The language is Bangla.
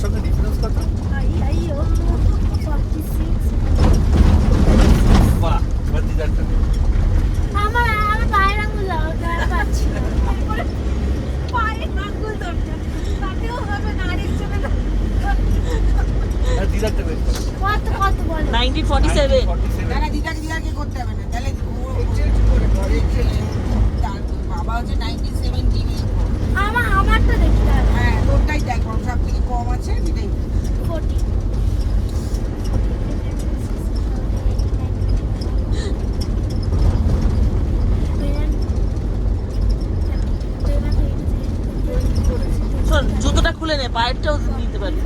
সঙ্গে ডিফারেন্স কত? আইও 46 বাহ, এবার দিদারটা আমার পায়ের আঙ্গুল দরকার পাচ্ছি না পায়ের আঙ্গুল দরকার তাতেও হবে না আরেকজনের আর দিদারটা বের করো। কত কত বল 1947 47 না দিদাকে করতে হবে না তাহলে তার বাবা হচ্ছে 1970 আমারটা দেখতে হবে হ্যাঁ তোরটাই দেখ সব থেকে কম আছে এটাই 40 শোন জুতোটা খুলে নে পায়েরটাও নিতে পারবি